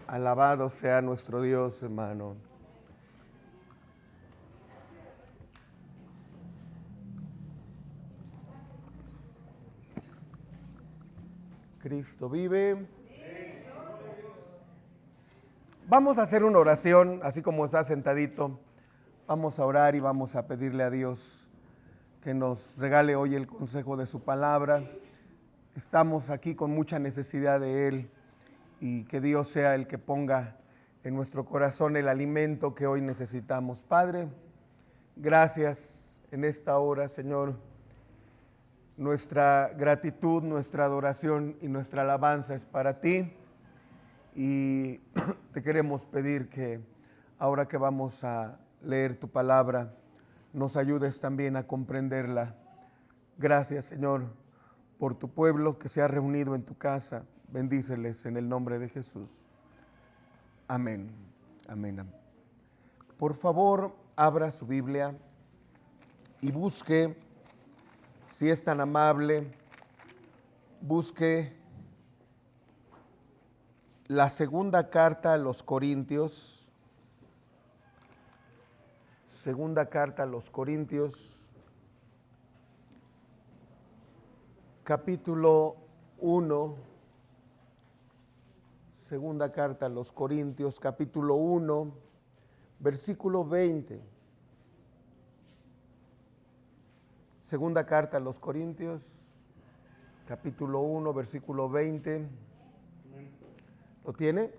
Alabado sea nuestro Dios, hermano. Cristo vive. Vamos a hacer una oración, así como está sentadito. Vamos a orar y vamos a pedirle a Dios que nos regale hoy el consejo de su palabra. Estamos aquí con mucha necesidad de Él y que Dios sea el que ponga en nuestro corazón el alimento que hoy necesitamos. Padre, gracias en esta hora, Señor. Nuestra gratitud, nuestra adoración y nuestra alabanza es para ti. Y te queremos pedir que ahora que vamos a leer tu palabra, nos ayudes también a comprenderla. Gracias, Señor, por tu pueblo que se ha reunido en tu casa. Bendíceles en el nombre de Jesús. Amén. Amén. Por favor, abra su Biblia y busque, si es tan amable, busque la segunda carta a los Corintios. Segunda carta a los Corintios, capítulo 1. Segunda carta a los Corintios, capítulo 1, versículo 20. Segunda carta a los Corintios, capítulo 1, versículo 20. ¿Lo tiene?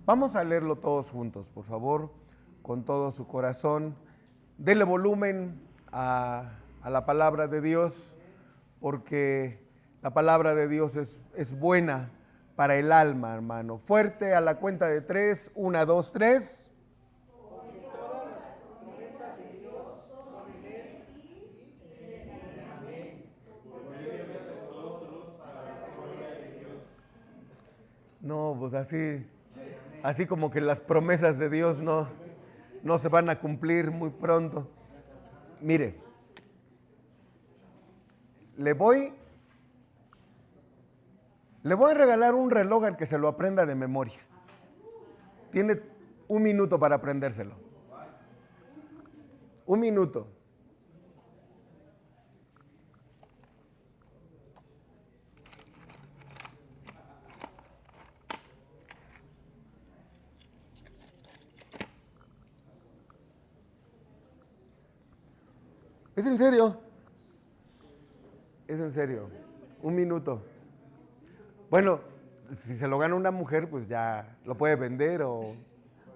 Vamos a leerlo todos juntos, por favor, con todo su corazón. Dele volumen a la palabra de Dios, porque la palabra de Dios es buena para el alma, hermano. Fuerte, a la cuenta de 3, 1, 2, 3. No, pues así como que las promesas de Dios no se van a cumplir muy pronto. Mire, le voy a regalar un reloj al que se lo aprenda de memoria. Tiene 1 minuto para aprendérselo. 1 minuto. ¿Es en serio? Es en serio. 1 minuto. Bueno, si se lo gana una mujer, pues ya lo puede vender o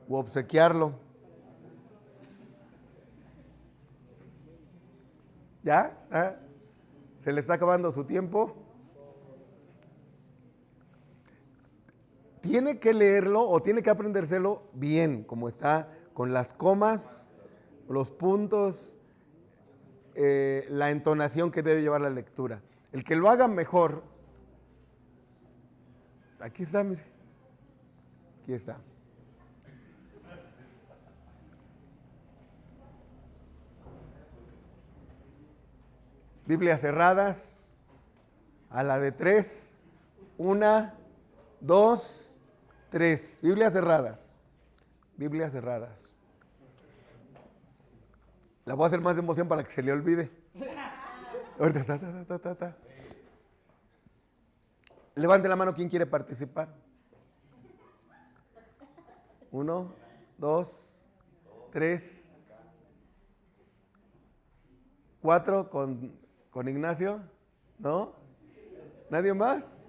obsequiarlo. ¿Ya? ¿Ah? ¿Se le está acabando su tiempo? Tiene que leerlo o tiene que aprendérselo bien, como está, con las comas, los puntos, la entonación que debe llevar la lectura. El que lo haga mejor, aquí está, mire, aquí está. Biblias cerradas, a la de 3, 1, 2, 3. Biblias cerradas. Biblias cerradas. La voy a hacer más de emoción para que se le olvide. Ahorita, Levante la mano quien quiere participar. 1, 2, 3, 4 con Ignacio. ¿No? ¿Nadie más?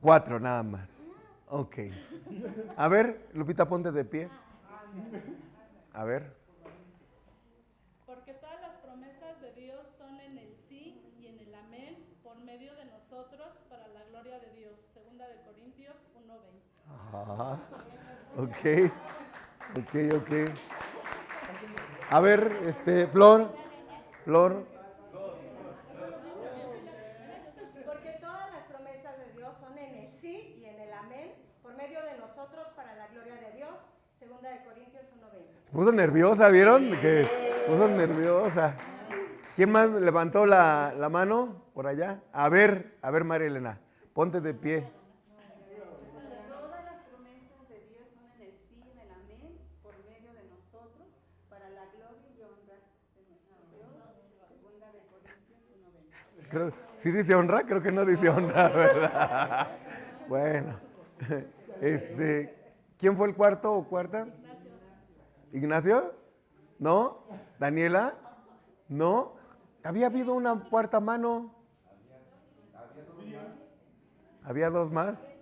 Cuatro nada más. Ok. A ver, Lupita, ponte de pie. A ver. Porque todas las promesas de Dios son en el sí y en el amén por medio de nosotros para la gloria de Dios. Segunda de Corintios 1:20. Ah, ok. A ver, Flor. Porque todas las promesas de Dios son en el sí y en el amén por medio de nosotros para la gloria de Dios. Segunda de Corintios 1:20. Se puso nerviosa, ¿vieron? Que se puso nerviosa. ¿Quién más levantó la mano por allá? A ver, María Elena, ponte de pie. Todas las promesas de Dios son en el sí y en el amén por medio de nosotros para la gloria y honra de nuestro Dios. Segunda de Corintios 1:20. ¿Sí dice honra? Creo que no dice honra, ¿verdad? Bueno, ¿quién fue el cuarto o cuarta? ¿Ignacio? ¿No? ¿Daniela? ¿No? ¿Había habido una cuarta mano? ¿Había dos más?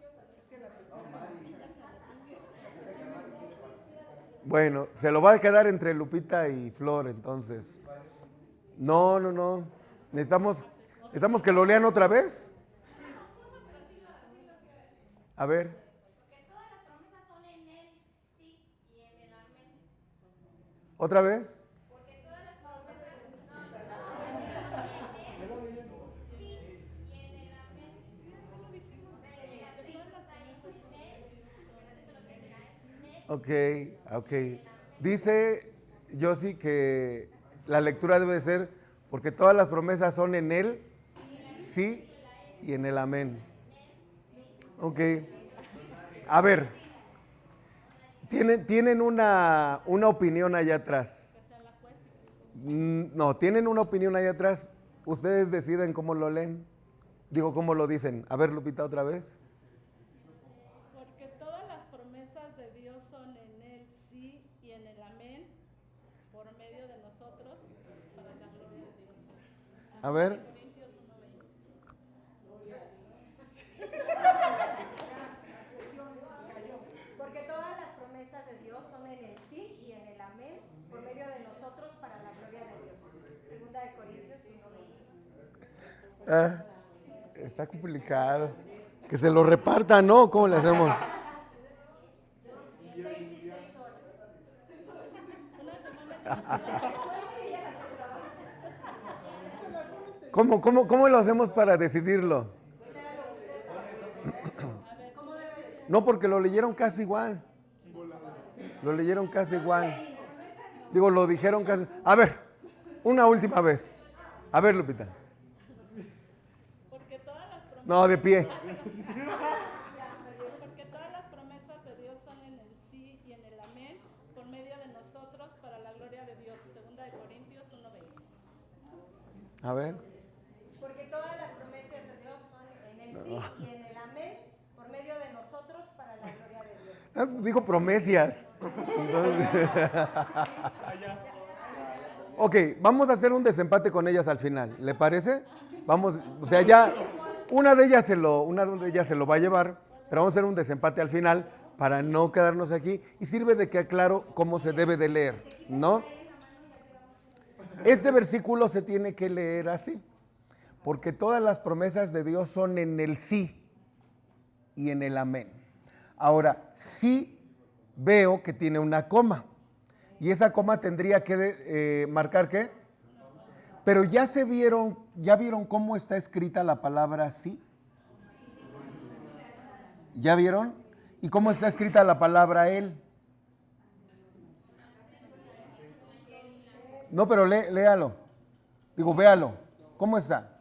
Bueno, se lo va a quedar entre Lupita y Flor, entonces. No. Necesitamos que lo lean otra vez. A ver. Porque todas las promesas son en él, sí, y en el amén. ¿Otra vez? Porque todas las promesas en él, sí, y en el amén. O sea, en el así está ahí, en él, en lo que dirá es en él. Ok. Dice Josie que la lectura debe ser porque todas las promesas son en él, sí, y en el amén. Ok. A ver, tienen una opinión allá atrás. No, tienen una opinión allá atrás. Ustedes deciden cómo lo leen. Digo, cómo lo dicen. A ver, Lupita, otra vez. Porque todas las promesas de Dios son en el sí y en el amén por medio de nosotros para la gloria de Dios. A ver. Corintios 1:20. Porque todas las promesas de Dios son en el sí y en el amén por medio de nosotros para la gloria de Dios. Segunda de Corintios 1:20. Está complicado. Que se lo repartan, ¿no? ¿Cómo le hacemos? 6 y 6 horas. ¿Cómo lo hacemos para decidirlo? No, porque lo leyeron casi igual. Lo leyeron casi igual. Digo, lo dijeron casi. A ver, una última vez. A ver, Lupita. Porque todas las promesas No, de pie. Porque todas las promesas de Dios son en el sí y en el amén por medio de nosotros para la gloria de Dios. Segunda de Corintios 1:20. A ver. Porque todas las promesas de Dios son en el sí y en el amén por medio de nosotros para la gloria de Dios. Dijo promesias. Entonces, ok, vamos a hacer un desempate con ellas al final. ¿Le parece? Vamos, o sea, ya una de ellas se lo va a llevar, pero vamos a hacer un desempate al final para no quedarnos aquí y sirve de que aclaro cómo se debe de leer, ¿no? Este versículo se tiene que leer así, porque todas las promesas de Dios son en el sí y en el amén. Ahora, sí veo que tiene una coma, y esa coma tendría que marcar ¿qué? Pero ya vieron cómo está escrita la palabra sí. ¿Ya vieron? ¿Y cómo está escrita la palabra él? No, pero léalo. Digo, véalo. ¿Cómo está?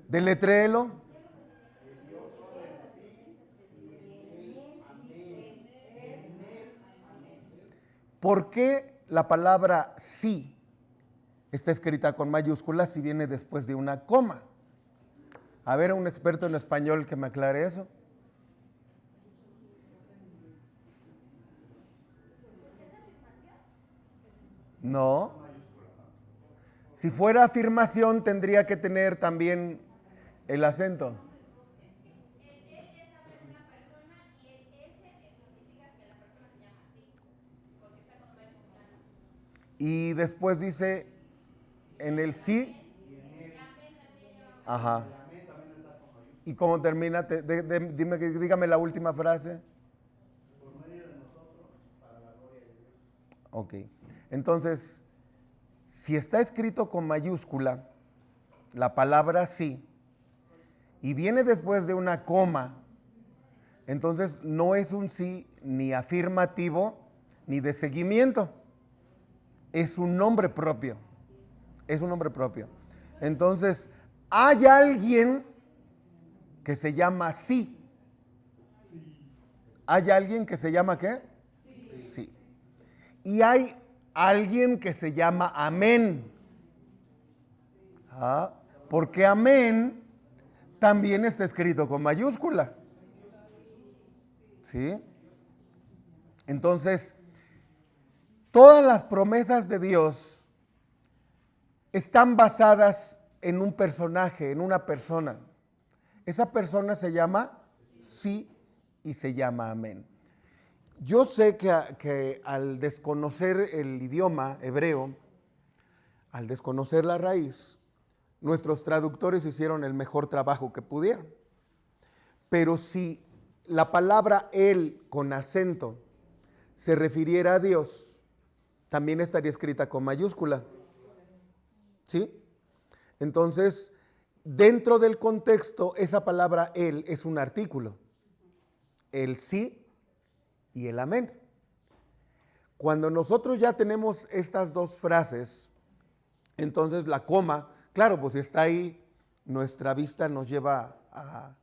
Deletréelo. ¿Por qué la palabra sí está escrita con mayúsculas si viene después de una coma? A ver, un experto en español que me aclare eso. No. Si fuera afirmación tendría que tener también el acento. El él es habla de una persona y el ese significa que la persona se llama así, porque está con mayúsculas. Y después dice en el sí. Ajá. ¿Y cómo termina? Dígame la última frase. Por medio de nosotros, para la gloria de Dios. Ok. Entonces, si está escrito con mayúscula, la palabra sí, y viene después de una coma, Entonces no es un sí ni afirmativo ni de seguimiento. Es un nombre propio. Es un nombre propio. Entonces, hay alguien que se llama sí. ¿Hay alguien que se llama qué? Sí. Y hay alguien que se llama amén. Porque amén también está escrito con mayúscula. ¿Sí? Entonces, todas las promesas de Dios están basadas en un personaje, en una persona. Esa persona se llama sí y se llama amén. Yo sé que al desconocer el idioma hebreo, al desconocer la raíz, nuestros traductores hicieron el mejor trabajo que pudieron. Pero si la palabra él con acento se refiriera a Dios, también estaría escrita con mayúscula. ¿Sí? Entonces, dentro del contexto, esa palabra él es un artículo. El sí y el amén. Cuando nosotros ya tenemos estas dos frases, entonces la coma, claro, pues si está ahí, nuestra vista nos lleva a...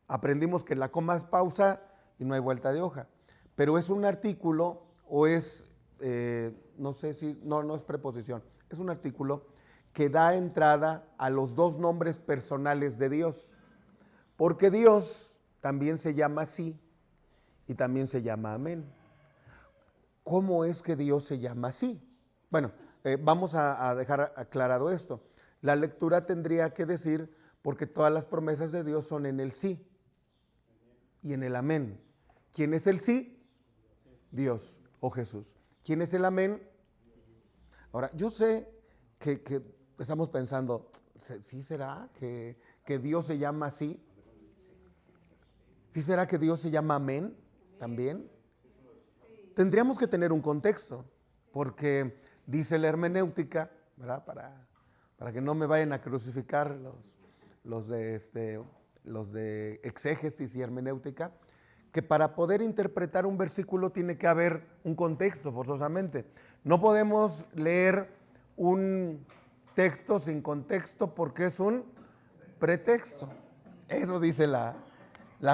Aprendimos que la coma es pausa y no hay vuelta de hoja. Pero es un artículo o es, no sé si, no es preposición, es un artículo que da entrada a los dos nombres personales de Dios. Porque Dios también se llama sí y también se llama amén. ¿Cómo es que Dios se llama así? Bueno, vamos a dejar aclarado esto. La lectura tendría que decir, porque todas las promesas de Dios son en el sí y en el amén. ¿Quién es el sí? Dios o Jesús. ¿Quién es el amén? Ahora, yo sé que estamos pensando, ¿sí será que Dios se llama así? ¿Sí será que Dios se llama amén también? Tendríamos que tener un contexto, porque dice la hermenéutica, ¿verdad? Para que no me vayan a crucificar los de exégesis y hermenéutica, que para poder interpretar un versículo tiene que haber un contexto forzosamente. No podemos leer un texto sin contexto porque es un pretexto. Eso dice la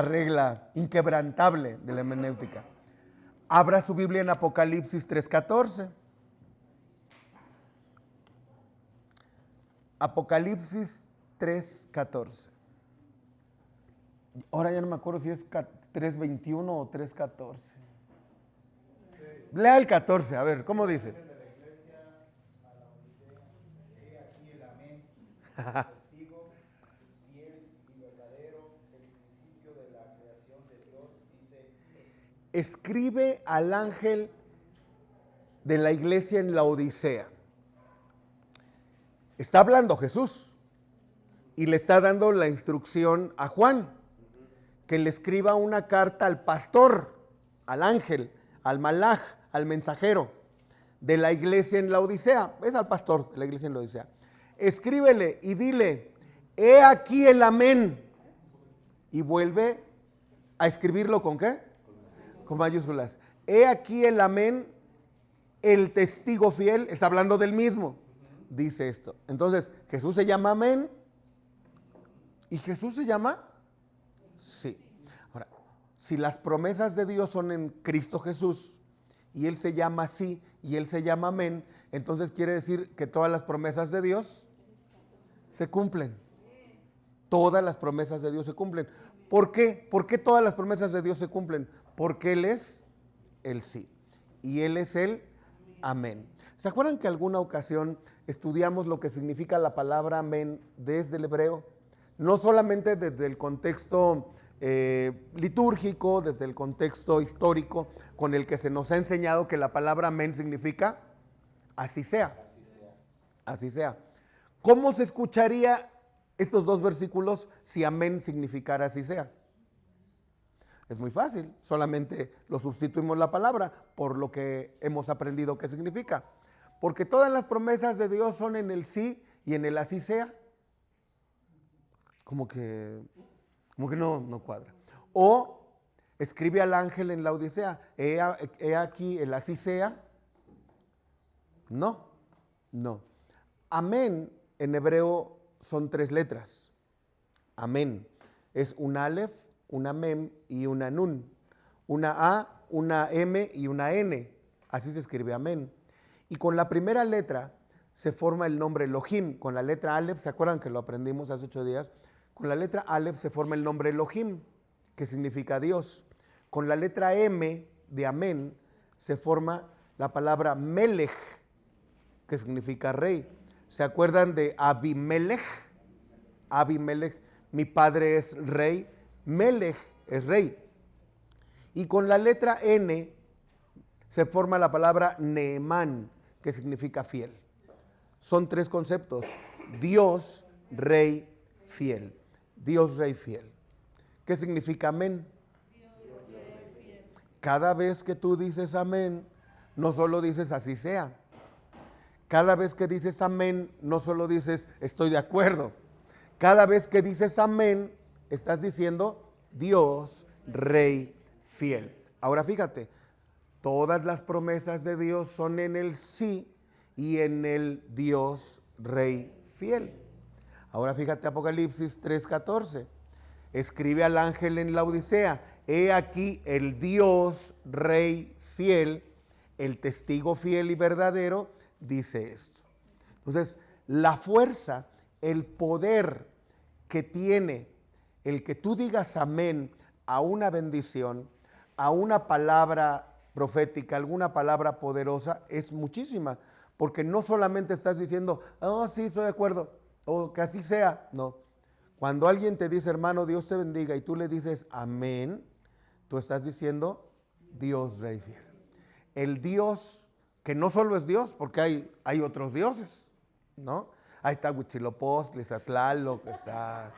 regla inquebrantable de la hermenéutica. Abra su Biblia en Apocalipsis 3:14. Apocalipsis 3:14. Ahora ya no me acuerdo si es 3:21 o 3:14. Lea el 14, a ver, ¿cómo dice? Testigo fiel y verdadero, el principio de la creación de Dios, dice esto. Escribe al ángel de la iglesia en Laodicea. Está hablando Jesús y le está dando la instrucción a Juan que le escriba una carta al pastor, al ángel, al malaj, al mensajero de la iglesia en Laodicea. Es al pastor de la iglesia en Laodicea. Escríbele y dile, he aquí el amén. Y vuelve a escribirlo ¿con qué? Con mayúsculas. He aquí el amén, el testigo fiel, está hablando del mismo. Dice esto. Entonces, Jesús se llama amén. ¿Y Jesús se llama? Sí. Ahora, si las promesas de Dios son en Cristo Jesús y Él se llama así y Él se llama amén, entonces quiere decir que todas las promesas de Dios se cumplen. Todas las promesas de Dios se cumplen. ¿Por qué? ¿Por qué todas las promesas de Dios se cumplen? Porque Él es el sí y Él es el amén. ¿Se acuerdan que alguna ocasión estudiamos lo que significa la palabra amén desde el hebreo? No solamente desde el contexto litúrgico, desde el contexto histórico con el que se nos ha enseñado que la palabra amén significa así sea. Así sea. ¿Cómo se escucharía estos dos versículos si amén significara así sea? Es muy fácil, solamente lo sustituimos la palabra por lo que hemos aprendido que significa. Porque todas las promesas de Dios son en el sí y en el así sea. Como que no cuadra. O escribe al ángel en la Odisea, he aquí el así sea. No, no. Amén en hebreo son 3 letras. Amén. Es un alef, una mem y una nun. Una A, una M y una N. Así se escribe amén. Y con la primera letra se forma el nombre Elohim. Con la letra alef, ¿se acuerdan que lo aprendimos hace 8 días? Con la letra alef se forma el nombre Elohim, que significa Dios. Con la letra M de amén se forma la palabra Melech, que significa rey. ¿Se acuerdan de Abimelech? Abimelech, mi padre es rey. Melech es rey. Y con la letra N se forma la palabra Neemán, que significa fiel. Son 3 conceptos: Dios, rey, fiel. Dios, rey, fiel. ¿Qué significa amén? Cada vez que tú dices amén, no solo dices así sea. Cada vez que dices amén, no solo dices estoy de acuerdo. Cada vez que dices amén, estás diciendo Dios, rey, fiel. Ahora fíjate, todas las promesas de Dios son en el sí y en el Dios, rey, fiel. Ahora fíjate Apocalipsis 3:14. Escribe al ángel en la Odisea, he aquí el Dios, rey, fiel, el testigo fiel y verdadero, dice esto. Entonces, la fuerza, el poder que tiene el que tú digas amén a una bendición, a una palabra profética, alguna palabra poderosa, es muchísima. Porque no solamente estás diciendo, oh, sí, estoy de acuerdo, o que así sea. No. Cuando alguien te dice, hermano, Dios te bendiga, y tú le dices amén, tú estás diciendo Dios, rey fiel. El Dios que no solo es Dios, porque hay otros dioses, ¿no? Ahí está Huitzilopochtli, Tlaloc, que está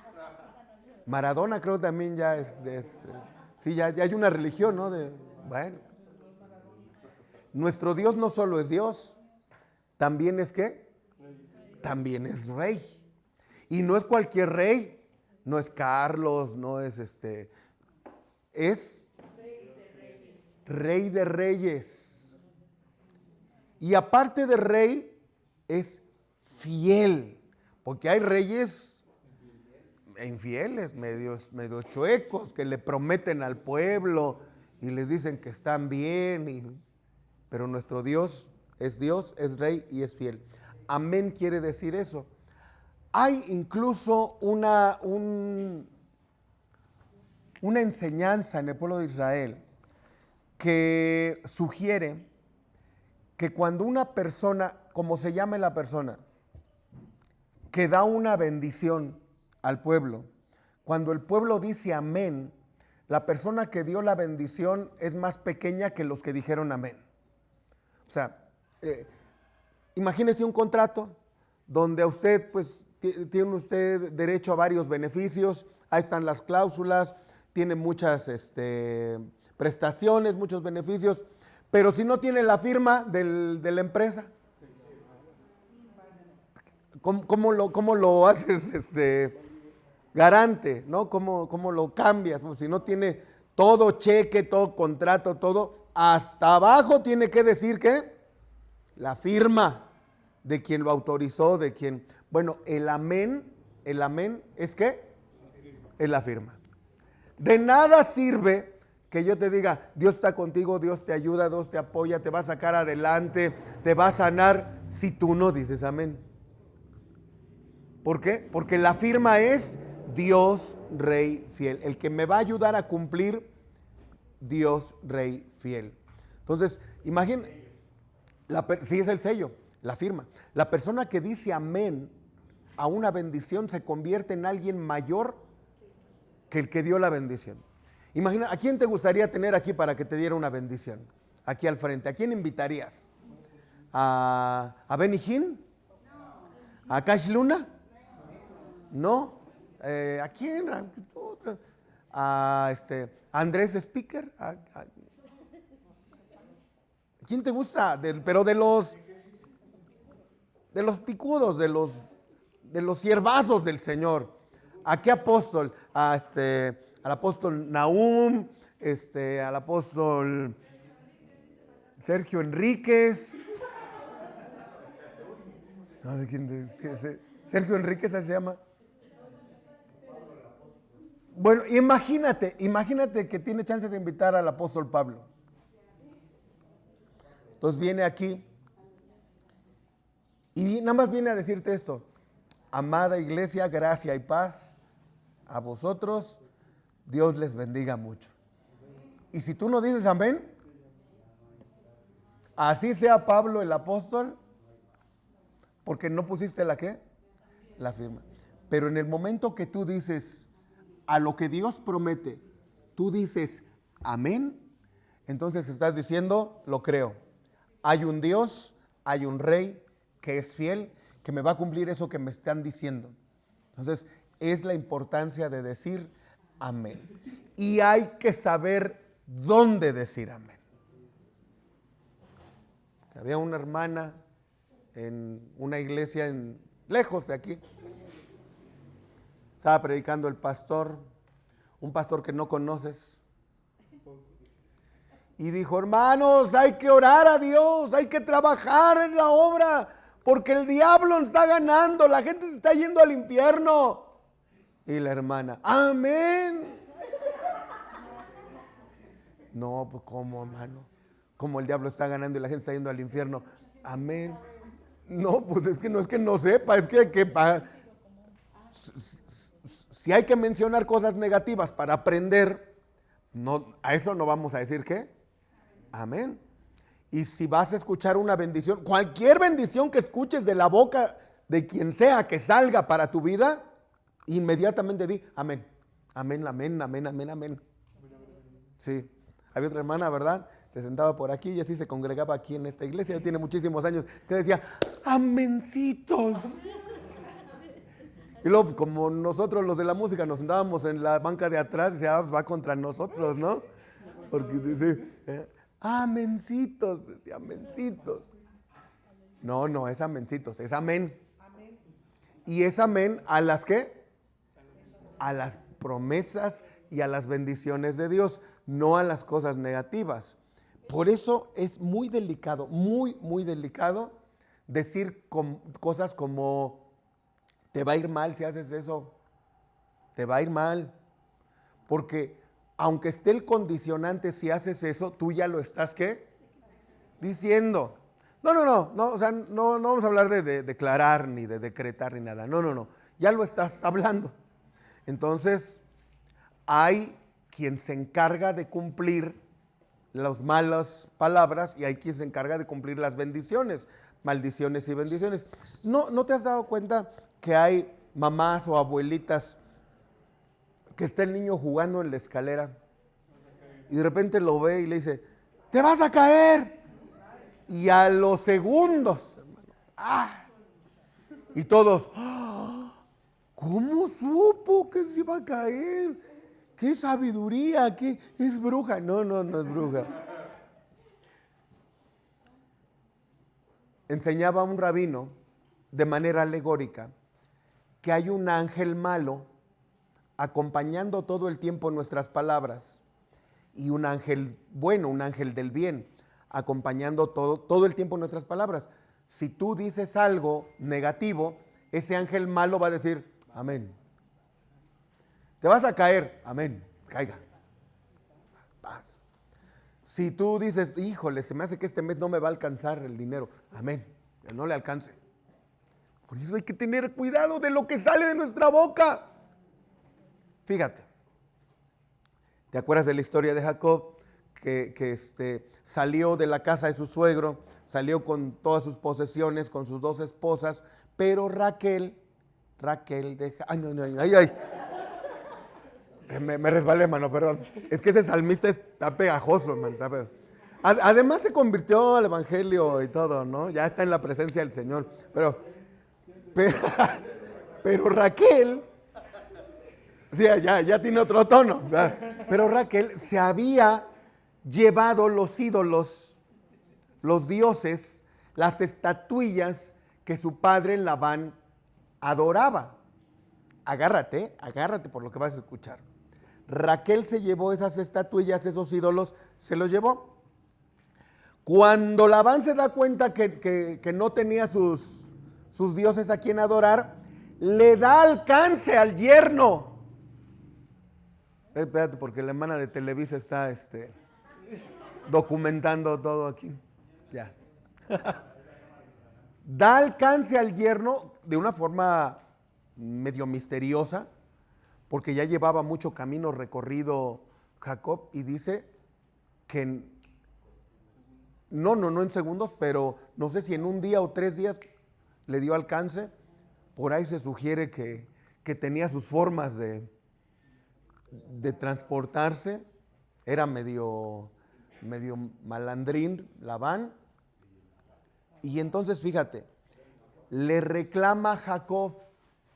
Maradona, creo también ya sí, ya hay una religión, ¿no? Bueno, nuestro Dios no solo es Dios, también es ¿qué? También es rey. Y no es cualquier rey, no es Carlos, no es es rey de reyes. Y aparte de rey, es fiel, porque hay reyes infieles, medio chuecos, que le prometen al pueblo y les dicen que están bien, pero nuestro Dios, es rey y es fiel. Amén quiere decir eso. Hay incluso una enseñanza en el pueblo de Israel que sugiere que cuando una persona, como se llame la persona, que da una bendición al pueblo, cuando el pueblo dice amén, la persona que dio la bendición es más pequeña que los que dijeron amén. O sea, imagínese un contrato donde usted, pues, tiene usted derecho a varios beneficios, ahí están las cláusulas, tiene muchas prestaciones, muchos beneficios, pero si no tiene la firma de la empresa, ¿cómo lo haces garante? ¿No? ¿Cómo lo cambias? Pues si no tiene todo cheque, todo contrato, todo, hasta abajo tiene que decir que la firma de quien lo autorizó, de quien... Bueno, el amén es ¿qué? Es la firma. De nada sirve que yo te diga, Dios está contigo, Dios te ayuda, Dios te apoya, te va a sacar adelante, te va a sanar, si tú no dices amén. ¿Por qué? Porque la firma es Dios, rey fiel. El que me va a ayudar a cumplir, Dios, rey fiel. Entonces, imagina, si es el sello, la firma. La persona que dice amén a una bendición se convierte en alguien mayor que el que dio la bendición. Imagina, ¿a quién te gustaría tener aquí para que te diera una bendición? Aquí al frente. ¿A quién invitarías? ¿A Benny Hinn? ¿A Cash Luna? ¿No? ¿A quién? ¿A Andrés Speaker? ¿Quién te gusta? Pero de los picudos, de los siervazos del Señor. ¿A qué apóstol? Al apóstol Nahum, al apóstol Sergio Enríquez. No sé quién Sergio Enríquez se llama. Bueno, imagínate que tiene chance de invitar al apóstol Pablo. Entonces viene aquí y nada más viene a decirte esto: amada iglesia, gracia y paz a vosotros, Dios les bendiga mucho. Y si tú no dices amén, así sea Pablo el apóstol, porque no pusiste la ¿qué? La firma. Pero en el momento que tú dices a lo que Dios promete, tú dices amén, entonces estás diciendo, lo creo. Hay un Dios, hay un rey que es fiel, que me va a cumplir eso que me están diciendo. Entonces, es la importancia de decir amén. Y hay que saber dónde decir amén. Había una hermana en una iglesia lejos de aquí. Estaba predicando el pastor, un pastor que no conoces. Y dijo, hermanos, hay que orar a Dios, hay que trabajar en la obra, porque el diablo nos está ganando, la gente se está yendo al infierno. Y la hermana, amén. No, pues ¿cómo, hermano? ¿Cómo el diablo está ganando y la gente está yendo al infierno? Amén. No, pues es que no sepa, es que si hay que mencionar cosas negativas para aprender, no, a eso no vamos a decir ¿qué? Amén. Y si vas a escuchar una bendición, cualquier bendición que escuches de la boca de quien sea que salga para tu vida, inmediatamente di amén. Amén, amén, amén, amén, amén. Sí. Había otra hermana, ¿verdad? Se sentaba por aquí y así se congregaba aquí en esta iglesia. Ya tiene muchísimos años. Que decía, amencitos. Y luego, como nosotros los de la música nos sentábamos en la banca de atrás, decía, va contra nosotros, ¿no? Porque dice, amencitos, decía, amencitos. No es amencitos, es amén. Y es amén a las ¿qué? A las promesas y a las bendiciones de Dios, no a las cosas negativas. Por eso es muy delicado, muy, muy delicado decir cosas como, te va a ir mal si haces eso, te va a ir mal. Porque aunque esté el condicionante, si haces eso, tú ya lo estás, ¿qué? Diciendo. No, o sea, no vamos a hablar de declarar, ni de decretar, ni nada. No, ya lo estás hablando. Entonces, hay quien se encarga de cumplir las malas palabras y hay quien se encarga de cumplir las bendiciones, maldiciones y bendiciones. ¿No te has dado cuenta que hay mamás o abuelitas que está el niño jugando en la escalera y de repente lo ve y le dice, te vas a caer? Y a los segundos, y todos, ¿cómo supo que se iba a caer? ¡Qué sabiduría! ¿Qué es bruja? No es bruja. Enseñaba un rabino de manera alegórica que hay un ángel malo acompañando todo el tiempo nuestras palabras y un ángel bueno, un ángel del bien, acompañando todo el tiempo nuestras palabras. Si tú dices algo negativo, ese ángel malo va a decir, amén. Te vas a caer, amén, caiga. Paz. Si tú dices, híjole, se me hace que este mes no me va a alcanzar el dinero, amén, que no le alcance. Por eso hay que tener cuidado de lo que sale de nuestra boca. Fíjate, ¿te acuerdas de la historia de Jacob? Que salió de la casa de su suegro, salió con todas sus posesiones, con sus 2 esposas, pero Raquel deja, ay. Me resbalé, hermano, perdón. Es que ese salmista está pegajoso, hermano. Además se convirtió al evangelio y todo, ¿no? Ya está en la presencia del Señor. Pero Raquel, sí, ya tiene otro tono. ¿Verdad? Pero Raquel se había llevado los ídolos, los dioses, las estatuillas que su padre Labán adoraba. Agárrate por lo que vas a escuchar. Raquel se llevó esas estatuillas, esos ídolos, se los llevó. Cuando Labán se da cuenta que no tenía sus dioses a quien adorar, le da alcance al yerno. Espérate, porque la hermana de Televisa está documentando todo aquí. Ya. Da alcance al yerno de una forma medio misteriosa, porque ya llevaba mucho camino recorrido Jacob, y dice que no en segundos, pero no sé si en un día o 3 días le dio alcance. Por ahí se sugiere que tenía sus formas de transportarse. Era medio malandrín Labán. Y entonces fíjate, le reclama Jacob,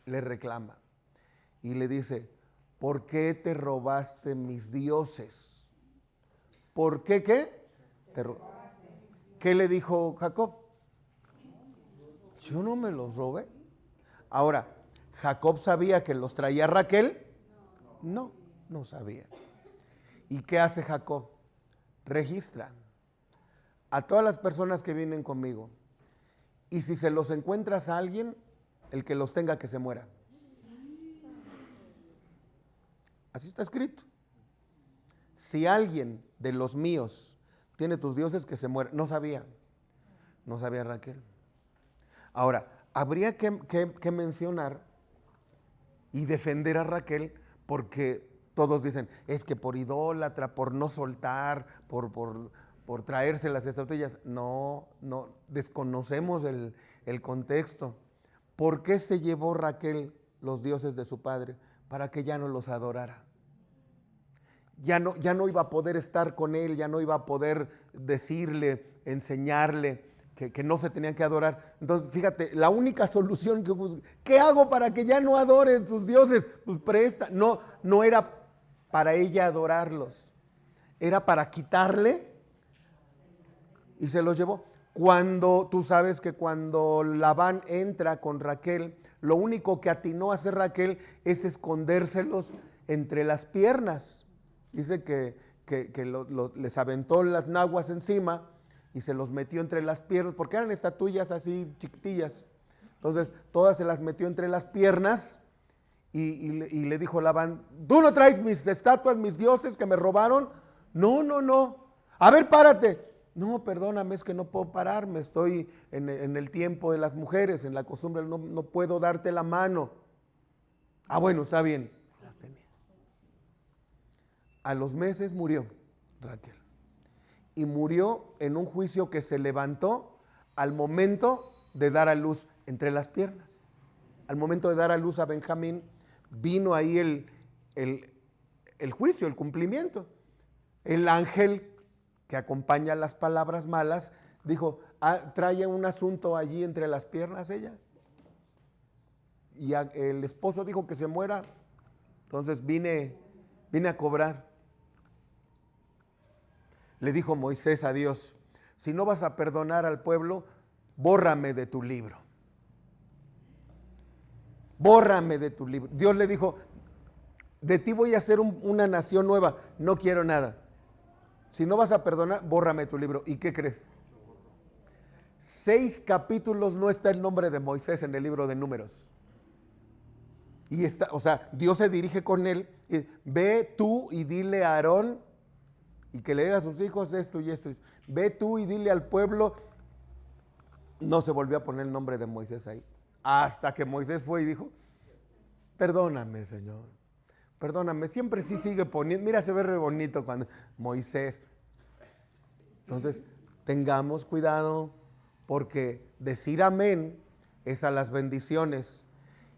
le reclama. Y le dice, ¿por qué te robaste mis dioses? ¿Por qué qué? ¿Qué le dijo Jacob? Yo no me los robé. Ahora, ¿Jacob sabía que los traía Raquel? No, no sabía. ¿Y qué hace Jacob? Registra a todas las personas que vienen conmigo. Y si se los encuentras a alguien, el que los tenga que se muera. Así está escrito. Si alguien de los míos tiene tus dioses, que se muera. No sabía Raquel. Ahora, habría que mencionar y defender a Raquel, porque todos dicen, es que por idólatra, por no soltar, por traerse las estatuillas. No, desconocemos el contexto. ¿Por qué se llevó Raquel los dioses de su padre? Para que ya no los adorara. Ya no iba a poder estar con él, ya no iba a poder decirle, enseñarle que no se tenían que adorar. Entonces, fíjate, la única solución ¿qué hago para que ya no adoren tus dioses? Pues presta. No era para ella adorarlos, era para quitarle, y se los llevó. Tú sabes que cuando Labán entra con Raquel, lo único que atinó a hacer Raquel es escondérselos entre las piernas. Dice que les aventó las naguas encima y se los metió entre las piernas, porque eran estatuillas así chiquitillas. Entonces, todas se las metió entre las piernas y le dijo Labán, ¿tú no traes mis estatuas, mis dioses que me robaron? No. A ver, párate. No, perdóname, es que no puedo pararme, estoy en el tiempo de las mujeres, en la costumbre, no puedo darte la mano. Ah, bueno, está bien. A los meses murió Raquel. Y murió en un juicio que se levantó al momento de dar a luz entre las piernas. Al momento de dar a luz a Benjamín, vino ahí el juicio, el cumplimiento. El ángel que acompaña las palabras malas dijo, trae un asunto allí entre las piernas ella. Y el esposo dijo que se muera. Entonces vine a cobrar. Le dijo Moisés a Dios, si no vas a perdonar al pueblo, bórrame de tu libro. Bórrame de tu libro. Dios le dijo, de ti voy a hacer una nación nueva, no quiero nada. Si no vas a perdonar, bórrame tu libro. ¿Y qué crees? 6 capítulos no está el nombre de Moisés en el libro de Números. Y Dios se dirige con él, ve tú y dile a Aarón, y que le diga a sus hijos esto y esto. Ve tú y dile al pueblo. No se volvió a poner el nombre de Moisés ahí. Hasta que Moisés fue y dijo, perdóname, Señor. Perdóname. Siempre sí sigue poniendo. Mira, se ve re bonito cuando Moisés. Entonces, tengamos cuidado, porque decir amén es a las bendiciones.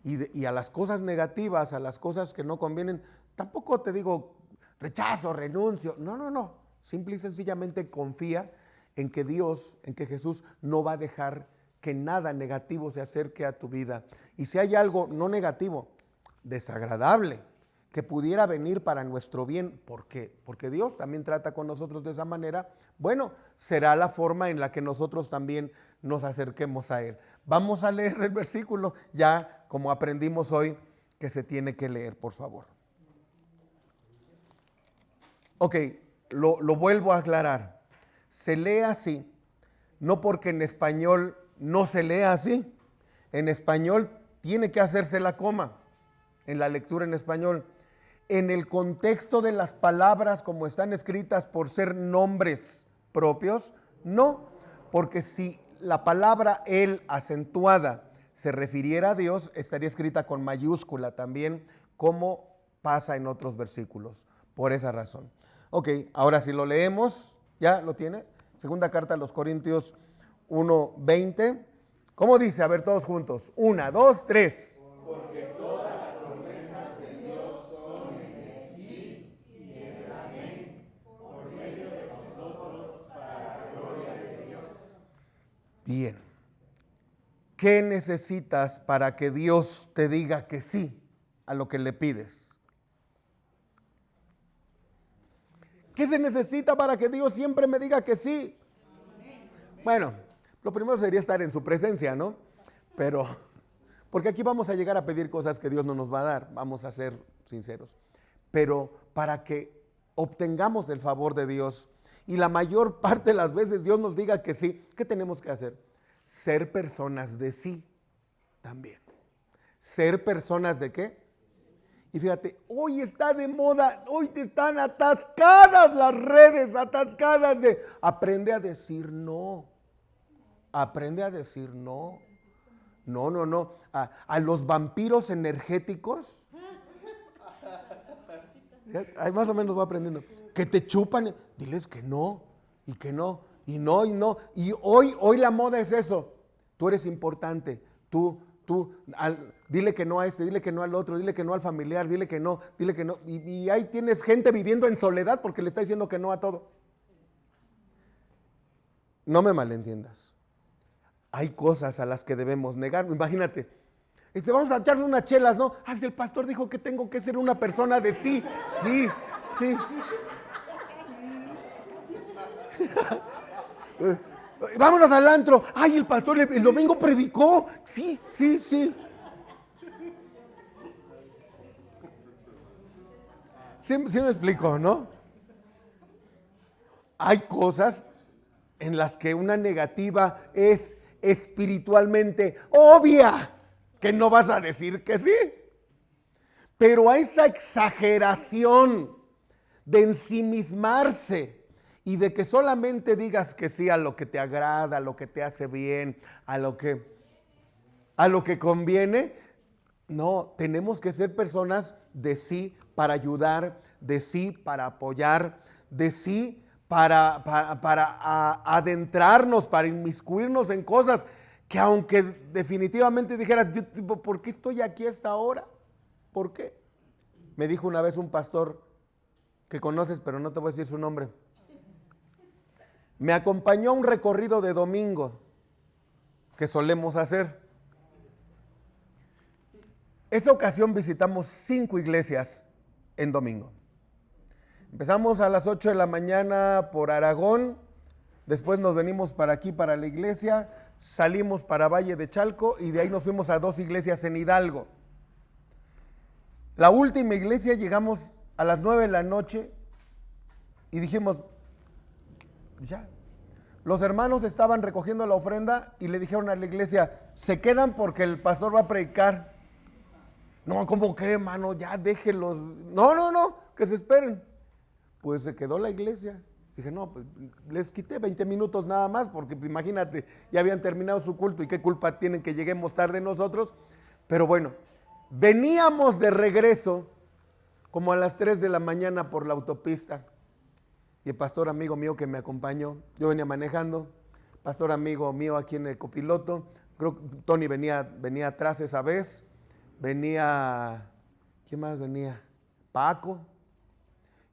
Y a las cosas negativas, a las cosas que no convienen, tampoco te digo rechazo, renuncio. No. Simple y sencillamente confía en que Dios, en que Jesús no va a dejar que nada negativo se acerque a tu vida. Y si hay algo no negativo, desagradable, que pudiera venir para nuestro bien, porque Dios también trata con nosotros de esa manera, bueno, será la forma en la que nosotros también nos acerquemos a Él. Vamos a leer el versículo, ya como aprendimos hoy, que se tiene que leer, por favor. Ok, lo vuelvo a aclarar. Se lee así, no porque en español no se lea así. En español tiene que hacerse la coma, en la lectura en español. En el contexto de las palabras como están escritas por ser nombres propios, no, porque si la palabra él acentuada se refiriera a Dios, estaría escrita con mayúscula también, como pasa en otros versículos, por esa razón. Ok, ahora si lo leemos, ¿ya lo tiene? Segunda carta a los Corintios 1:20. ¿Cómo dice? A ver, todos juntos. 1, 2, 3. Porque todas las promesas de Dios son en el sí y en el amén, por medio de nosotros para la gloria de Dios. Bien. ¿Qué necesitas para que Dios te diga que sí a lo que le pides? ¿Qué se necesita para que Dios siempre me diga que sí? Bueno, lo primero sería estar en su presencia, ¿no? Pero, porque aquí vamos a llegar a pedir cosas que Dios no nos va a dar, vamos a ser sinceros. Pero para que obtengamos el favor de Dios y la mayor parte de las veces Dios nos diga que sí, ¿qué tenemos que hacer? Ser personas de sí también. ¿Ser personas de qué? Y fíjate, hoy está de moda, hoy te están atascadas las redes, atascadas de aprende a decir no. Aprende a decir no. No, no, no. A los vampiros energéticos, ahí más o menos va aprendiendo, que te chupan, diles que no, y que no, y no, y no. Y hoy la moda es eso. Tú eres importante, dile que no a este, dile que no al otro, dile que no al familiar, dile que no. Y ahí tienes gente viviendo en soledad porque le está diciendo que no a todo. No me malentiendas. Hay cosas a las que debemos negar. Imagínate, vamos a echarle unas chelas, ¿no? Si el pastor dijo que tengo que ser una persona de sí, sí, sí. Vámonos al antro. El pastor el domingo predicó. Sí, sí, sí. Sí me explico, ¿no? Hay cosas en las que una negativa es espiritualmente obvia, que no vas a decir que sí. Pero a esa exageración de ensimismarse y de que solamente digas que sí a lo que te agrada, a lo que te hace bien, a lo que conviene, no, tenemos que ser personas de sí para ayudar, de sí para apoyar, de sí para adentrarnos, para inmiscuirnos en cosas que aunque definitivamente dijeras, ¿por qué estoy aquí hasta ahora? ¿Por qué? Me dijo una vez un pastor que conoces, pero no te voy a decir su nombre. Me acompañó a un recorrido de domingo que solemos hacer. Esa ocasión visitamos 5 iglesias en domingo. Empezamos a las 8 de la mañana por Aragón, después nos venimos para aquí, para la iglesia, salimos para Valle de Chalco y de ahí nos fuimos a 2 iglesias en Hidalgo. La última iglesia llegamos a las 9 de la noche y dijimos, ya. Los hermanos estaban recogiendo la ofrenda y le dijeron a la iglesia, se quedan porque el pastor va a predicar. No, ¿cómo cree, hermano? Ya déjenlos. No, que se esperen. Pues se quedó la iglesia. Dije, no, pues les quité 20 minutos nada más, porque imagínate, ya habían terminado su culto y qué culpa tienen que lleguemos tarde nosotros. Pero bueno, veníamos de regreso como a las 3 de la mañana por la autopista. Y el pastor amigo mío que me acompañó, yo venía manejando, pastor amigo mío aquí en el copiloto, creo que Tony venía atrás esa vez, venía, ¿quién más venía? Paco.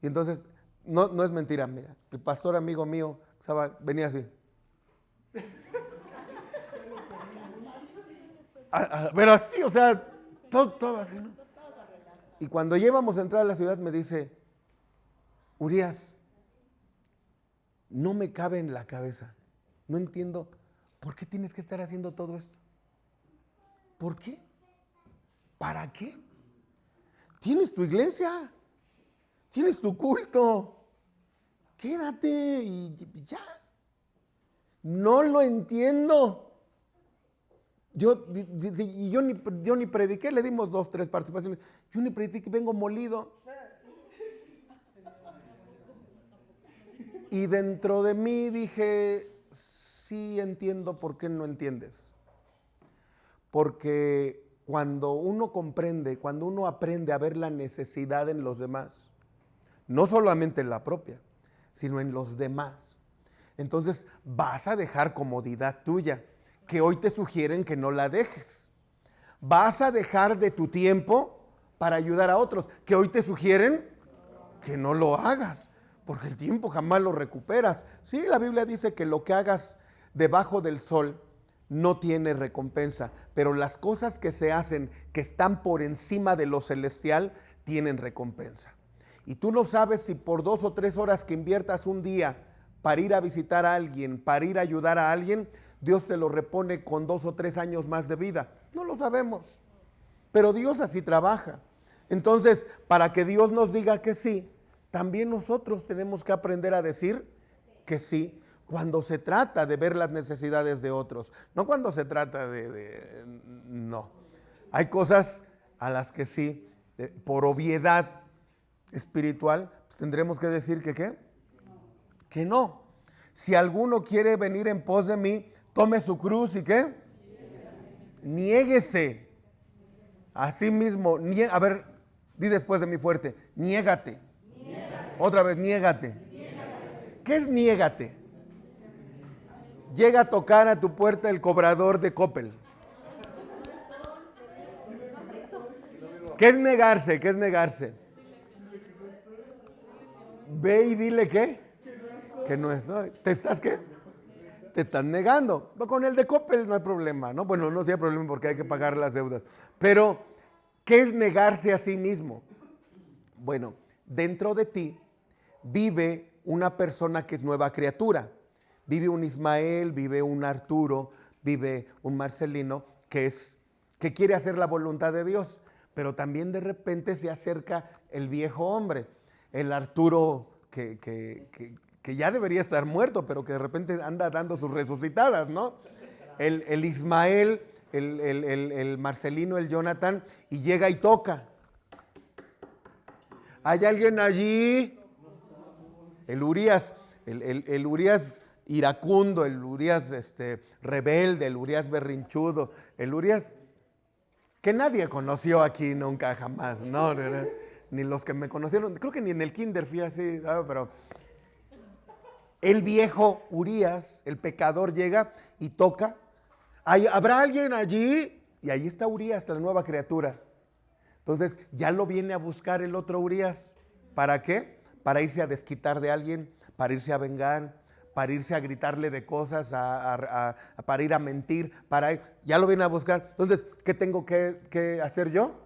Y entonces, no es mentira, mira, el pastor amigo mío venía así. Pero así, o sea, todo así, ¿no? Y cuando ya íbamos a entrar a la ciudad me dice, Urias, no me cabe en la cabeza, no entiendo, ¿por qué tienes que estar haciendo todo esto? ¿Por qué? ¿Para qué? Tienes tu iglesia, tienes tu culto, quédate y ya. No lo entiendo. Yo ni prediqué, le dimos 2, 3 participaciones. Yo ni prediqué, vengo molido. Y dentro de mí dije, sí entiendo por qué no entiendes. Porque cuando uno comprende, cuando uno aprende a ver la necesidad en los demás, no solamente en la propia, sino en los demás, entonces vas a dejar comodidad tuya, que hoy te sugieren que no la dejes. Vas a dejar de tu tiempo para ayudar a otros, que hoy te sugieren que no lo hagas, porque el tiempo jamás lo recuperas. Sí, la Biblia dice que lo que hagas debajo del sol no tiene recompensa, pero las cosas que se hacen, que están por encima de lo celestial, tienen recompensa. Y tú no sabes si por 2 o 3 horas que inviertas un día para ir a visitar a alguien, para ir a ayudar a alguien, Dios te lo repone con 2 o 3 años más de vida. No lo sabemos, pero Dios así trabaja. Entonces, para que Dios nos diga que sí, también nosotros tenemos que aprender a decir que sí, cuando se trata de ver las necesidades de otros, no cuando se trata no. Hay cosas a las que sí, por obviedad espiritual, pues tendremos que decir que ¿qué? Que no. Si alguno quiere venir en pos de mí, tome su cruz y ¿qué? Niéguese. Así mismo, a ver, di después de mí fuerte, niégate. Otra vez, niégate. ¿Qué es niégate? Llega a tocar a tu puerta el cobrador de Coppel. ¿Qué es negarse? ¿Qué es negarse? Ve y dile ¿qué? Que no estoy. ¿Te estás qué? Te estás negando. Con el de Coppel no hay problema, ¿no? Bueno, no hay problema porque hay que pagar las deudas. Pero, ¿qué es negarse a sí mismo? Bueno, dentro de ti vive una persona que es nueva criatura. Vive un Ismael, vive un Arturo, vive un Marcelino que quiere hacer la voluntad de Dios. Pero también de repente se acerca el viejo hombre, el Arturo que ya debería estar muerto, pero que de repente anda dando sus resucitadas, ¿no? El Ismael, el Marcelino, el Jonathan, y llega y toca. ¿Hay alguien allí? El Urias, el Urias iracundo, el Urias rebelde, el Urias berrinchudo, el Urias que nadie conoció aquí nunca jamás, ¿no? Ni los que me conocieron, creo que ni en el kinder fui así, pero el viejo Urias, el pecador, llega y toca. ¿Habrá alguien allí? Y ahí está Urias, la nueva criatura. Entonces ya lo viene a buscar el otro Urias. ¿Para qué? Para irse a desquitar de alguien, para irse a vengar, para irse a gritarle de cosas, para ir a mentir, ya lo viene a buscar. Entonces, ¿qué tengo que hacer yo?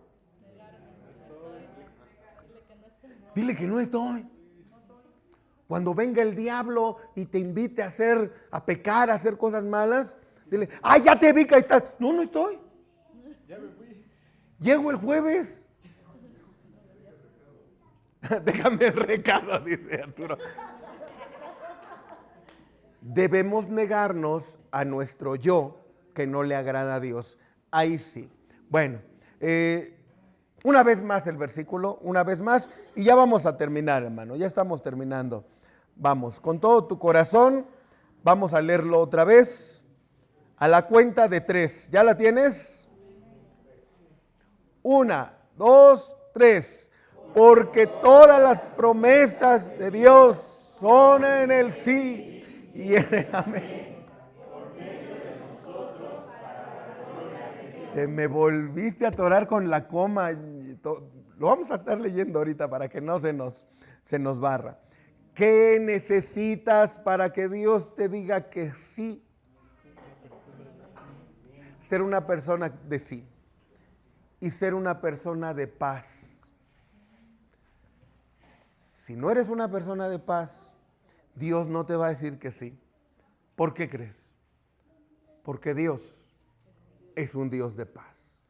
Dile que no estoy. Cuando venga el diablo y te invite a pecar, a hacer cosas malas, dile, ¡ay, ya te vi que ahí estás! No, no estoy. Ya me fui. Llego el jueves. Déjame el recado, dice Arturo. Debemos negarnos a nuestro yo que no le agrada a Dios. Ahí sí. Bueno, una vez más el versículo, una vez más, y ya vamos a terminar, hermano, ya estamos terminando. Vamos, con todo tu corazón, vamos a leerlo otra vez, a la cuenta de 3. ¿Ya la tienes? 1, 2, 3. Porque todas las promesas de Dios son en el sí y en el amén. Te me volviste a atorar con la coma. Lo vamos a estar leyendo ahorita para que no se nos barra. ¿Qué necesitas para que Dios te diga que sí? Ser una persona de sí y ser una persona de paz. Si no eres una persona de paz, Dios no te va a decir que sí. ¿Por qué crees? Porque Dios es un Dios de paz.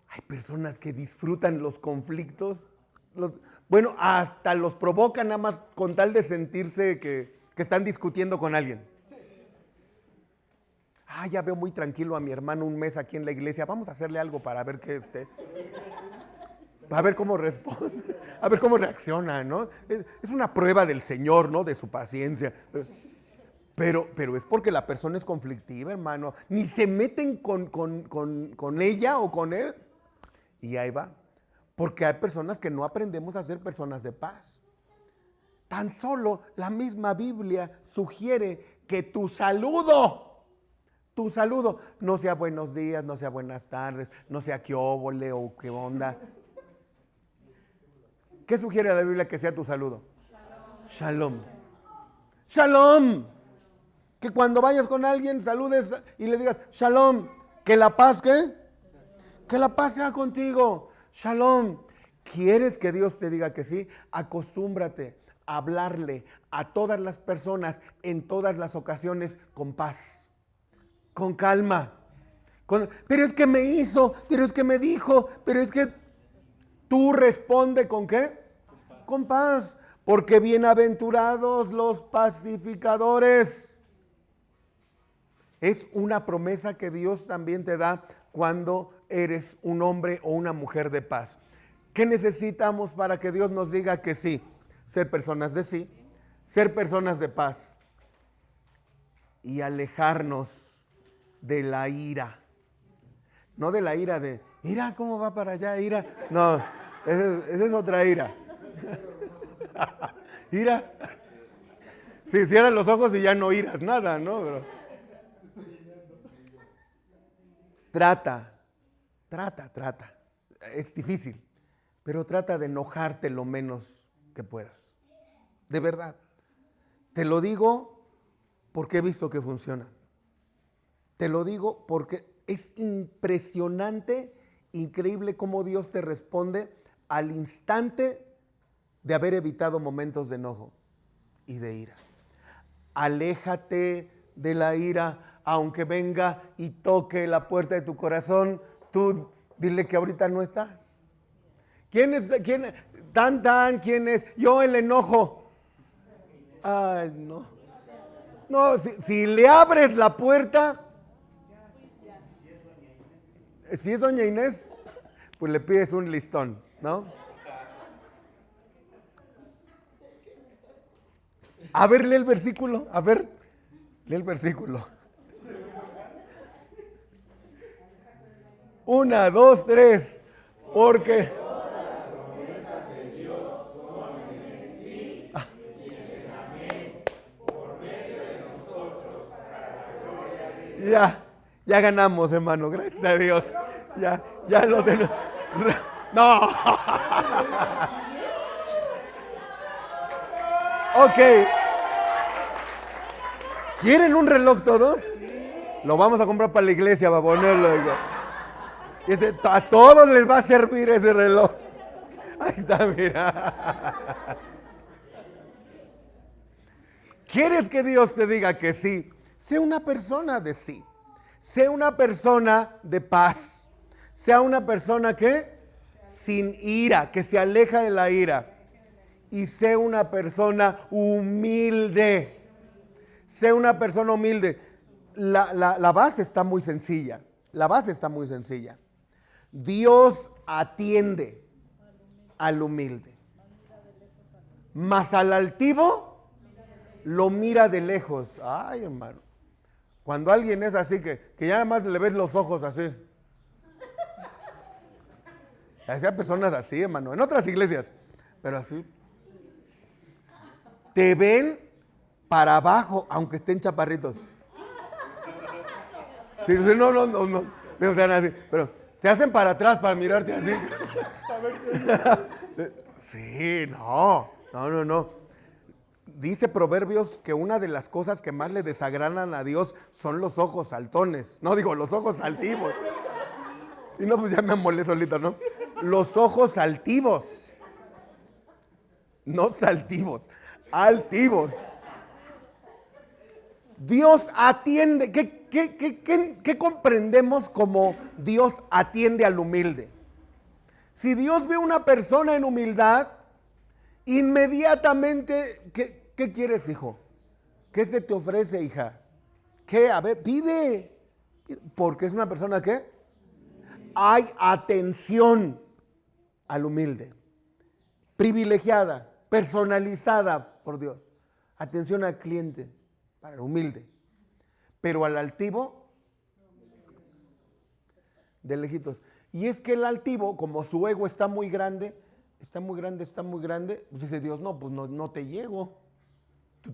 Hay personas que disfrutan los conflictos bueno, hasta los provoca nada más con tal de sentirse que están discutiendo con alguien. Ya veo muy tranquilo a mi hermano un mes aquí en la iglesia. Vamos a hacerle algo para ver qué a ver cómo responde, a ver cómo reacciona, ¿no? Es una prueba del Señor, ¿no? De su paciencia. Pero es porque la persona es conflictiva, hermano. Ni se meten con ella o con él. Y ahí va. Porque hay personas que no aprendemos a ser personas de paz. Tan solo la misma Biblia sugiere que tu saludo no sea buenos días, no sea buenas tardes, no sea qué óvole o qué onda. ¿Qué sugiere la Biblia que sea tu saludo? Shalom. Shalom. Que cuando vayas con alguien saludes y le digas shalom. Que la paz, ¿qué? Que la paz sea contigo. Shalom. ¿Quieres que Dios te diga que sí? Acostúmbrate a hablarle a todas las personas en todas las ocasiones con paz, con calma. Pero es que me hizo, pero es que me dijo, pero es que tú responde ¿con qué? Con paz. Porque bienaventurados los pacificadores. Es una promesa que Dios también te da cuando eres un hombre o una mujer de paz. ¿Qué necesitamos para que Dios nos diga que sí? Ser personas de sí, ser personas de paz y alejarnos de la ira. No de la ira de, ira, ¿cómo va para allá? Ira. No, esa es otra ira. Ira. Si cierras los ojos y ya no iras nada, ¿no? Pero trata. Es difícil, pero trata de enojarte lo menos que puedas. De verdad. Te lo digo porque he visto que funciona. Te lo digo porque es impresionante, increíble cómo Dios te responde al instante de haber evitado momentos de enojo y de ira. Aléjate de la ira, aunque venga y toque la puerta de tu corazón, tú dile que ahorita no estás. ¿Quién es? ¿Quién es? Yo el enojo. Ay, no. No, si le abres la puerta, si es doña Inés, pues le pides un listón, ¿no? A ver, lee el versículo. A ver, lee el versículo. 1, 2, 3. Porque ya ganamos, hermano, gracias a Dios. Ya lo tenemos. No. Ok. ¿Quieren un reloj todos? Lo vamos a comprar para la iglesia, va a ponerlo. A todos les va a servir ese reloj. Ahí está, mira. ¿Quieres que Dios te diga que sí? Sé una persona de sí. Sé una persona de paz. Sea una persona que sin ira, que se aleja de la ira. Y sé una persona humilde. Sé una persona humilde. La base está muy sencilla. La base está muy sencilla. Dios atiende al humilde. Mas al altivo lo mira de lejos. Ay, hermano. Cuando alguien es así, que ya nada más le ves los ojos así. Hay personas así, hermano. En otras iglesias. Pero así. Te ven para abajo, aunque estén chaparritos. Sí, no. Pero se hacen para atrás para mirarte así. Sí, no. Dice Proverbios que una de las cosas que más le desagradan a Dios son los ojos saltones. No, digo, los ojos altivos. Y no, pues ya me amolé solito, ¿no? Los ojos altivos. No saltivos, altivos. Dios atiende. ¿Qué comprendemos como Dios atiende al humilde? Si Dios ve una persona en humildad, inmediatamente, ¿qué quieres, hijo? ¿Qué se te ofrece, hija? ¿Qué? A ver, pide. Porque es una persona que hay atención al humilde, privilegiada, personalizada por Dios. Atención al cliente, para el humilde. Pero al altivo, de lejitos. Y es que el altivo, como su ego está muy grande, pues dice Dios, no, pues no te llego.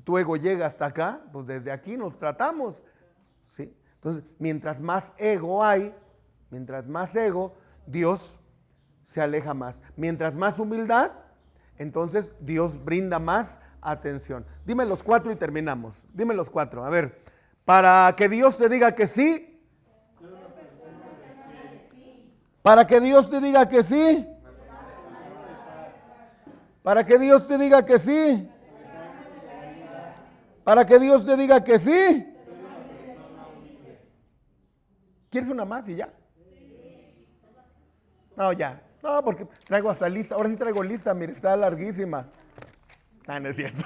Tu ego llega hasta acá, pues desde aquí nos tratamos. ¿Sí? Entonces, mientras más ego hay, Dios se aleja más. Mientras más humildad, entonces Dios brinda más atención. Dime los 4 y terminamos. Dime los 4. A ver, para que Dios te diga que sí. Para que Dios te diga que sí. Para que Dios te diga que sí. Para que Dios te diga que sí. ¿Quieres una más y ya? No, ya. No, porque traigo hasta lista. Ahora sí traigo lista, mire, está larguísima. No es cierto.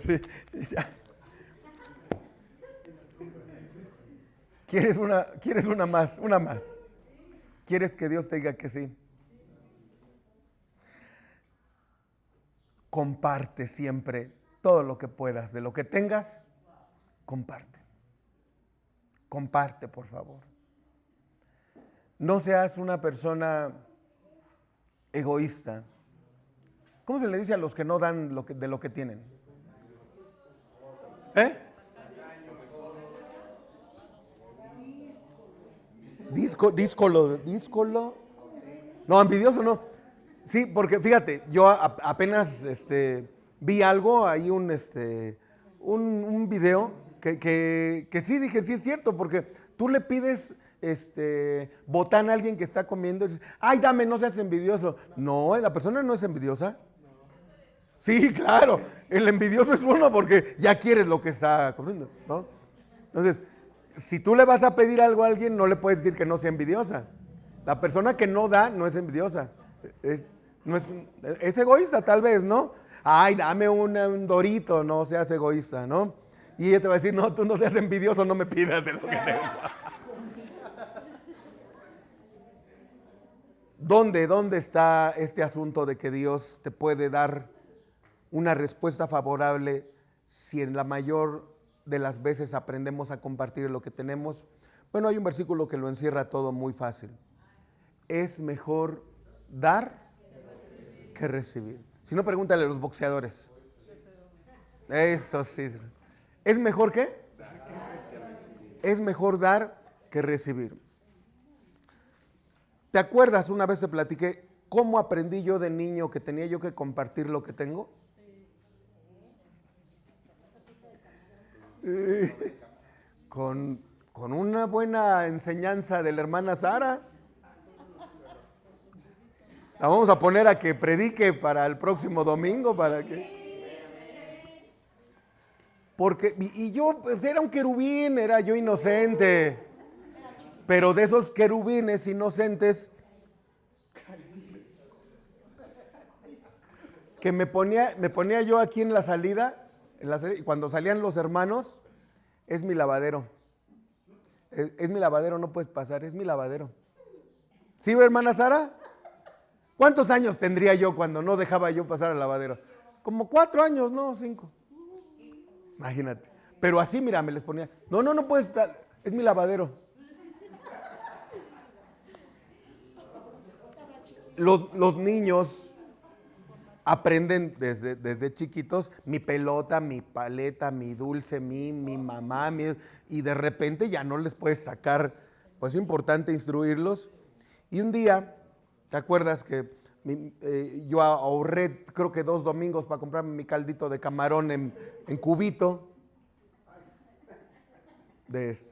Sí, ya. ¿Quieres una más? Una más. ¿Quieres que Dios te diga que sí? Comparte siempre todo lo que puedas. De lo que tengas, comparte. Comparte, por favor. No seas una persona egoísta. ¿Cómo se le dice a los que no dan de lo que tienen? ¿Eh? Díscolo. No, envidioso no. Sí, porque fíjate, yo apenas vi algo, ahí un video que sí dije, sí es cierto, porque tú le pides botán a alguien que está comiendo y dices, ay, dame, no seas envidioso. No, la persona no es envidiosa. Sí, claro, el envidioso es uno porque ya quieres lo que está comiendo, ¿no? Entonces, si tú le vas a pedir algo a alguien, no le puedes decir que no sea envidiosa. La persona que no da no es envidiosa. Es egoísta tal vez, ¿no? Ay, dame un dorito, no seas egoísta, ¿no? Y ella te va a decir, no, tú no seas envidioso, no me pidas de lo que tengo. ¿Dónde está este asunto de que Dios te puede dar una respuesta favorable si en la mayor de las veces aprendemos a compartir lo que tenemos? Bueno, hay un versículo que lo encierra todo muy fácil. Es mejor dar que recibir. Si no, pregúntale a los boxeadores. Eso sí. ¿Es mejor qué? Es mejor dar que recibir. ¿Te acuerdas? Una vez te platiqué cómo aprendí yo de niño que tenía yo que compartir lo que tengo. Con una buena enseñanza de la hermana Sara. La vamos a poner a que predique para el próximo domingo, porque yo era un querubín, era yo inocente, pero de esos querubines inocentes que me ponía yo aquí en la salida, y cuando salían los hermanos, es mi lavadero. Es mi lavadero, no puedes pasar, es mi lavadero. ¿Sí, hermana Sara? ¿Cuántos años tendría yo cuando no dejaba yo pasar al lavadero? Como 4 años, no, 5. Imagínate. Pero así, mira, me les ponía. No puedes estar, es mi lavadero. Los niños aprenden desde chiquitos mi pelota, mi paleta, mi dulce, mi mamá, y de repente ya no les puedes sacar. Pues es importante instruirlos. Y un día, ¿te acuerdas que yo ahorré creo que 2 domingos para comprarme mi caldito de camarón en cubito de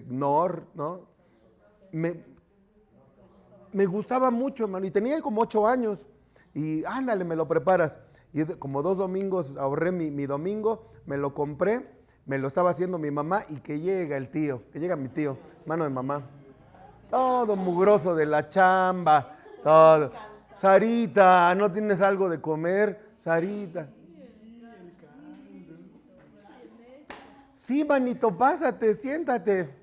Knorr, ¿no? Me gustaba mucho, hermano, y tenía como 8 años. Y ándale, me lo preparas. Y como 2 domingos ahorré mi domingo, me lo compré, me lo estaba haciendo mi mamá y que llega mi tío, hermano de mamá. todo mugroso de la chamba, todo. Sarita, ¿no tienes algo de comer? Sarita. Sí, manito, pásate, siéntate.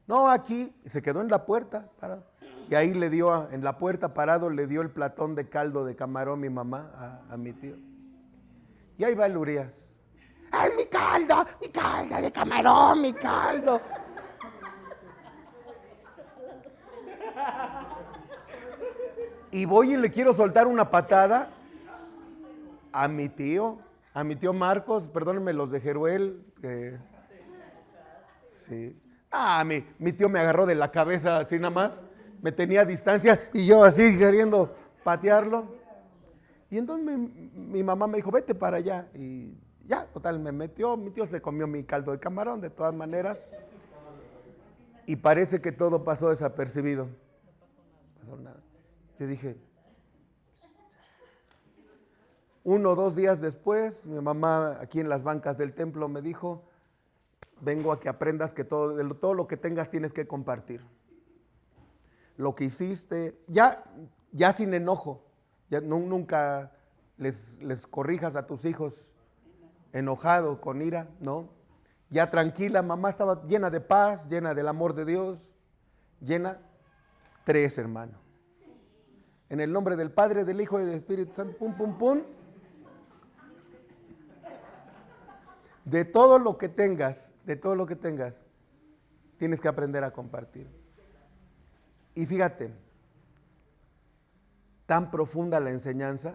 No, aquí, y se quedó en la puerta, parado. Y ahí le dio, en la puerta parado, le dio el platón de caldo de camarón mi mamá a mi tío. Y ahí va el Urias. ¡Ay, mi caldo de camarón, mi caldo! Y voy y le quiero soltar una patada a mi tío Marcos, perdónenme los de Jeruel. Sí. Mi tío me agarró de la cabeza así nada más, me tenía a distancia y yo así queriendo patearlo. Y entonces mi mamá me dijo, vete para allá. Y ya, total, me metió, mi tío se comió mi caldo de camarón de todas maneras. Y parece que todo pasó desapercibido. No pasó nada. Yo dije, 1 o 2 días después, mi mamá aquí en las bancas del templo me dijo, vengo a que aprendas que todo lo que tengas tienes que compartir. Lo que hiciste, ya sin enojo, ya nunca les corrijas a tus hijos enojado, con ira, ¿no? Ya tranquila, mamá estaba llena de paz, llena del amor de Dios, llena 3, hermano. En el nombre del Padre, del Hijo y del Espíritu Santo, pum, pum, pum. De todo lo que tengas, tienes que aprender a compartir. Y fíjate, tan profunda la enseñanza,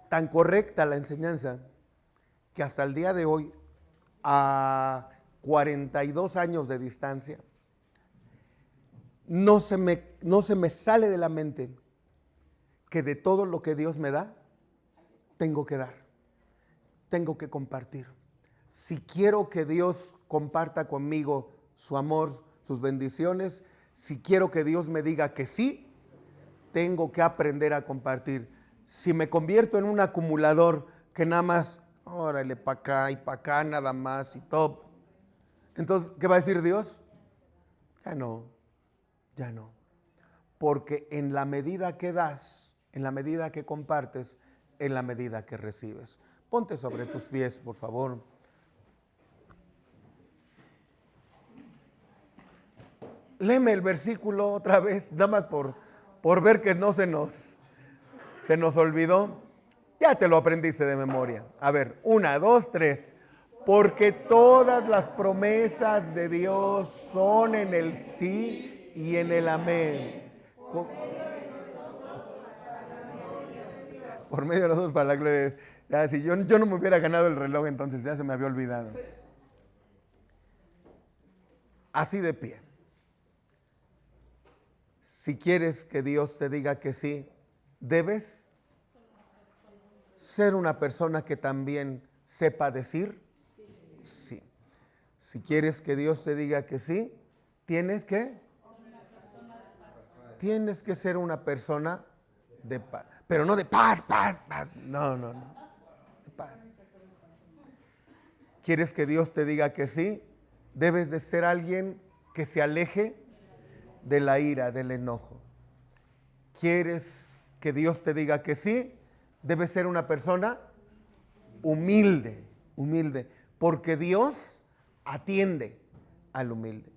tan correcta la enseñanza, que hasta el día de hoy, a 42 años de distancia, no se me sale de la mente que de todo lo que Dios me da, tengo que dar, tengo que compartir. Si quiero que Dios comparta conmigo su amor, sus bendiciones, si quiero que Dios me diga que sí, tengo que aprender a compartir. Si me convierto en un acumulador que nada más, órale, para acá y para acá nada más y todo, entonces, ¿qué va a decir Dios? Ya no. Porque en la medida que das, en la medida que compartes, en la medida que recibes. Ponte sobre tus pies, por favor. Léeme el versículo otra vez, nada más por ver que no se nos olvidó. Ya te lo aprendiste de memoria. A ver, 1, 2, 3. Porque todas las promesas de Dios son en el sí y en el amén. Por medio de nosotros para la gloria de Dios. Ya, si yo no me hubiera ganado el reloj, entonces ya se me había olvidado. Así de pie. Si quieres que Dios te diga que sí, debes ser una persona que también sepa decir sí. Si quieres que Dios te diga que sí, tienes que ser una persona de paz. Pero no de paz. No. De paz. ¿Quieres que Dios te diga que sí? Debes de ser alguien que se aleje de la ira, del enojo. ¿Quieres que Dios te diga que sí? Debes ser una persona humilde, porque Dios atiende al humilde.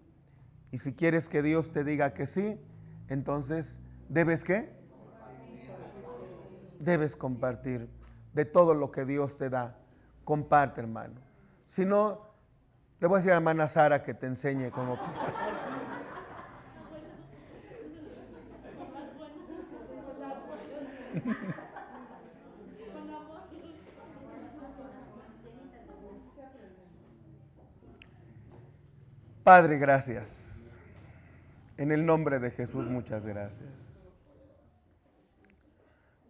Y si quieres que Dios te diga que sí, entonces, ¿debes qué? Debes compartir de todo lo que Dios te da. Comparte, hermano. Si no, le voy a decir a la hermana Sara que te enseñe cómo compartir. Padre, gracias. En el nombre de Jesús, muchas gracias.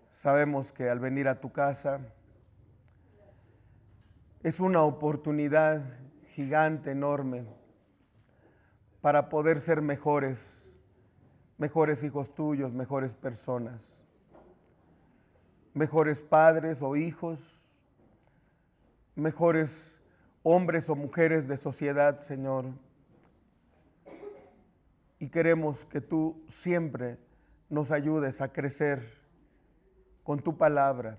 Sabemos que al venir a tu casa es una oportunidad gigante, enorme, para poder ser mejores hijos tuyos, mejores personas, mejores padres o hijos, mejores hombres o mujeres de sociedad, Señor. Y queremos que tú siempre nos ayudes a crecer con tu palabra.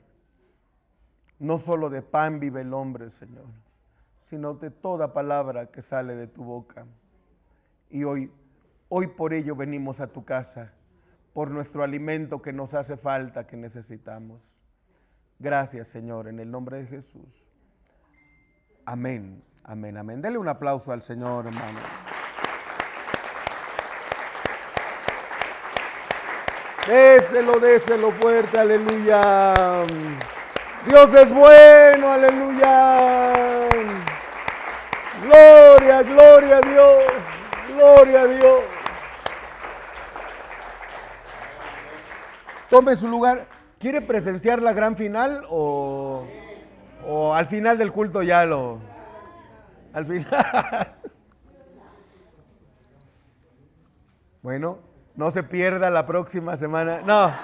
No solo de pan vive el hombre, Señor, sino de toda palabra que sale de tu boca. Y hoy por ello venimos a tu casa, por nuestro alimento que nos hace falta, que necesitamos. Gracias, Señor, en el nombre de Jesús. Amén, amén, amén. Dele un aplauso al Señor, hermano. Déselo fuerte, aleluya. Dios es bueno, aleluya. Gloria, gloria a Dios, gloria a Dios. Tome su lugar. ¿Quiere presenciar la gran final o al final del culto ya lo... Al final. Bueno, no se pierda la próxima semana. No,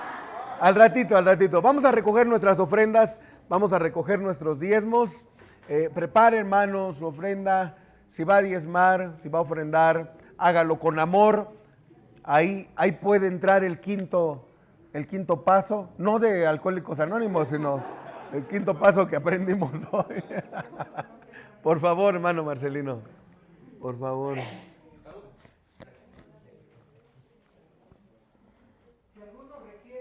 al ratito. Vamos a recoger nuestras ofrendas, vamos a recoger nuestros diezmos. Prepare, hermano, su ofrenda. Si va a diezmar, si va a ofrendar, hágalo con amor. Ahí puede entrar el quinto paso, no de Alcohólicos Anónimos, sino el quinto paso que aprendimos hoy. Por favor, hermano Marcelino, por favor. Si alguno requiere